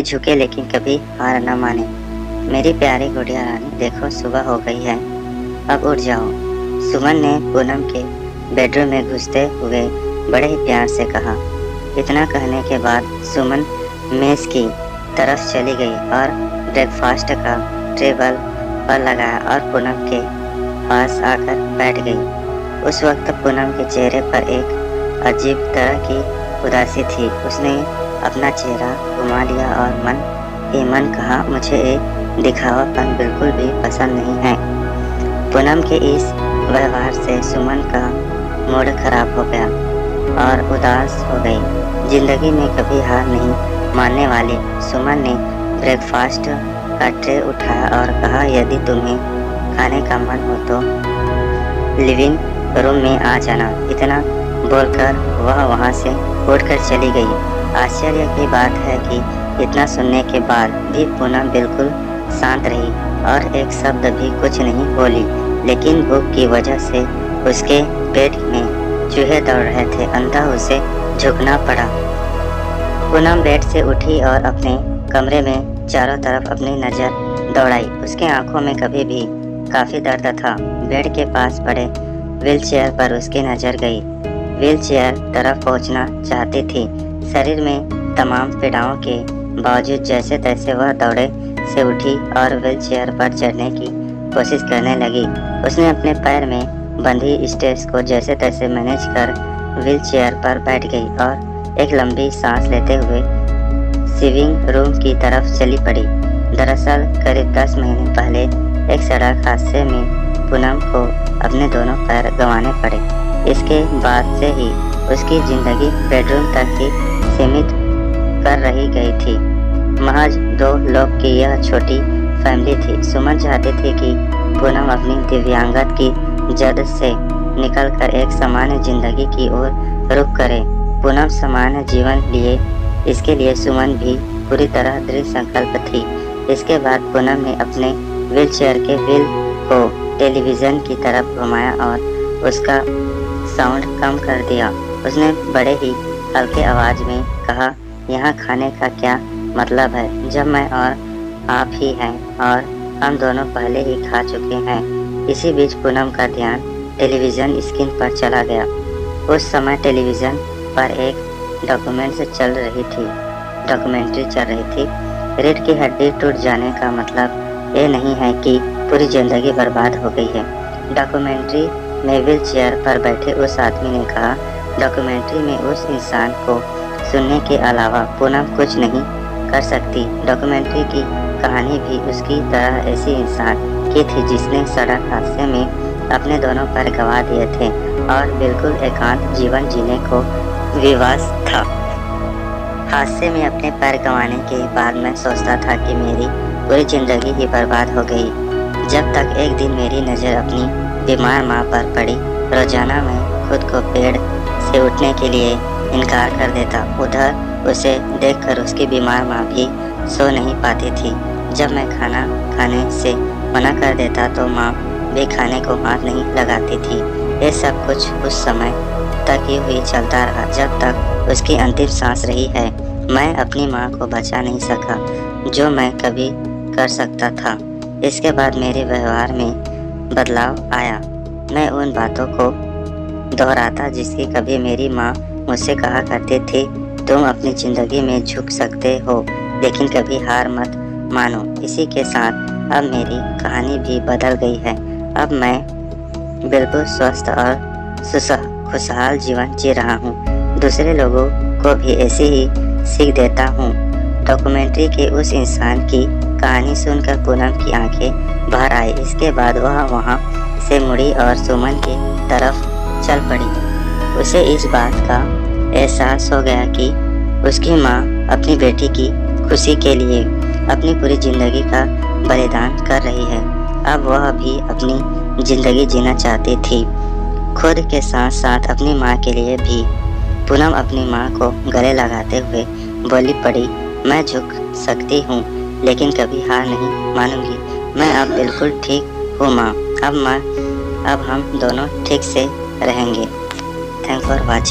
झुके लेकिन कभी हार न माने। मेरी प्यारी गुड़िया रानी, देखो सुबह हो गई है, अब उठ जाओ। सुमन ने पूनम के बेडरूम में घुसते हुए बड़े ही प्यार से कहा। इतना कहने के बाद सुमन मेज की तरफ चली गई और ब्रेकफास्ट का टेबल पर लगाया और पूनम के पास आकर बैठ गई। उस वक्त पूनम के चेहरे पर एक अजीब तरह की उदासी थी। उसने अपना चेहरा घुमा लिया और मन ही मन कहा, मुझे ये दिखावापन बिल्कुल भी पसंद नहीं है। पूनम के इस व्यवहार से सुमन का मूड खराब हो गया और उदास हो गई। जिंदगी में कभी हार नहीं मानने वाली सुमन ने ब्रेकफास्ट का ट्रे उठाया और कहा, यदि तुम्हें खाने का मन हो तो लिविंग रूम में आ जाना। इतना बोलकर वह वहां से उठकर चली गई। आश्चर्य की बात है कि इतना सुनने के बाद भी पूनम बिल्कुल शांत रही और एक शब्द भी कुछ नहीं बोली। लेकिन भूख की वजह से उसके पेट में चूहे दौड़ रहे थे, अंततः उसे झुकना पड़ा। पूनम बेड से उठी और अपने कमरे में चारों तरफ अपनी नज़र दौड़ाई। उसके आंखों में कभी भी काफ़ी दर्द था। बेड के पास पड़े व्हीलचेयर पर उसकी नज़र गई। व्हीलचेयर तरफ पहुंचना चाहती थी। शरीर में तमाम पीड़ाओं के बावजूद जैसे तैसे वह दौड़े से उठी और व्हीलचेयर पर चढ़ने की कोशिश करने लगी। उसने अपने पैर में बंधी स्टेप्स को जैसे तैसे मैनेज कर व्हीलचेयर पर बैठ गई और एक लंबी सांस लेते हुए सिविंग रूम की तरफ चली पड़ी। दरअसल करीब 10 महीने पहले एक सड़क हादसे में पूनम को अपने दोनों पैर गंवाने पड़े। इसके बाद से ही उसकी जिंदगी बेडरूम तक ही सीमित कर रही गई थी। महज 2 लोग की यह छोटी फैमिली थी। सुमन चाहती थी कि पूनम अपनी दिव्यांगत की जद से निकलकर एक सामान्य जिंदगी की ओर रुख करे। पूनम सामान्य जीवन लिए, इसके लिए सुमन भी पूरी तरह दृढ़ संकल्प थी। इसके बाद पूनम ने अपने व्हीलचेयर के व्हील को टेलीविज़न की तरफ घुमाया और उसका साउंड कम कर दिया। उसने बड़े ही हल्के आवाज़ में कहा, यहाँ खाने का क्या मतलब है जब मैं और आप ही हैं और हम दोनों पहले ही खा चुके हैं। इसी बीच पूनम का ध्यान टेलीविज़न स्क्रीन पर चला गया। उस समय टेलीविज़न पर एक डॉक्यूमेंट्री चल रही थी। रीढ़ की हड्डी टूट जाने का मतलब ये नहीं है कि पूरी ज़िंदगी बर्बाद हो गई है। डॉक्यूमेंट्री में व्हील चेयर पर बैठे उस आदमी ने कहा। डॉक्यूमेंट्री में उस इंसान को सुनने के अलावा पूनम कुछ नहीं कर सकती। डॉक्यूमेंट्री की कहानी भी उसकी तरह ऐसी इंसान की थी जिसने सड़क हादसे में अपने दोनों पैर गंवा दिए थे और बिल्कुल एकांत जीवन जीने को विवश था। हादसे में अपने पैर गंवाने के बाद मैं सोचता था कि मेरी पूरी ज़िंदगी ही बर्बाद हो गई। जब तक एक दिन मेरी नज़र अपनी बीमार माँ पर पड़ी। रोजाना मैं खुद को पेड़ से उठने के लिए इनकार कर देता। उधर उसे देखकर उसकी बीमार माँ भी सो नहीं पाती थी। जब मैं खाना खाने से मना कर देता तो माँ भी खाने को हाथ नहीं लगाती थी। ये सब कुछ उस समय तक ही हुई चलता रहा जब तक उसकी अंतिम सांस रही है। मैं अपनी माँ को बचा नहीं सका जो मैं कभी कर सकता था। इसके बाद मेरे व्यवहार में बदलाव आया। मैं उन बातों को दोहराता जिसकी कभी मेरी माँ मुझसे कहा करती थी, तुम अपनी ज़िंदगी में झुक सकते हो लेकिन कभी हार मत मानो। इसी के साथ अब मेरी कहानी भी बदल गई है। अब मैं बिल्कुल स्वस्थ और खुशहाल जीवन जी रहा हूँ। दूसरे लोगों को भी ऐसी ही सीख देता हूँ। डॉक्यूमेंट्री के उस इंसान की कहानी सुनकर पूनम की आंखें बाहर आई। इसके बाद वह वहाँ से मुड़ी और सुमन की तरफ चल पड़ी। उसे इस बात का एहसास हो गया कि उसकी माँ अपनी बेटी की खुशी के लिए अपनी पूरी ज़िंदगी का बलिदान कर रही है। अब वह भी अपनी ज़िंदगी जीना चाहती थी, खुद के साथ साथ अपनी माँ के लिए भी। पूनम अपनी माँ को गले लगाते हुए बोली पड़ी, मैं झुक सकती हूँ लेकिन कभी हार नहीं मानूंगी। मैं अब बिल्कुल ठीक हूँ माँ। अब हम दोनों ठीक से रहेंगे। Thank for watching.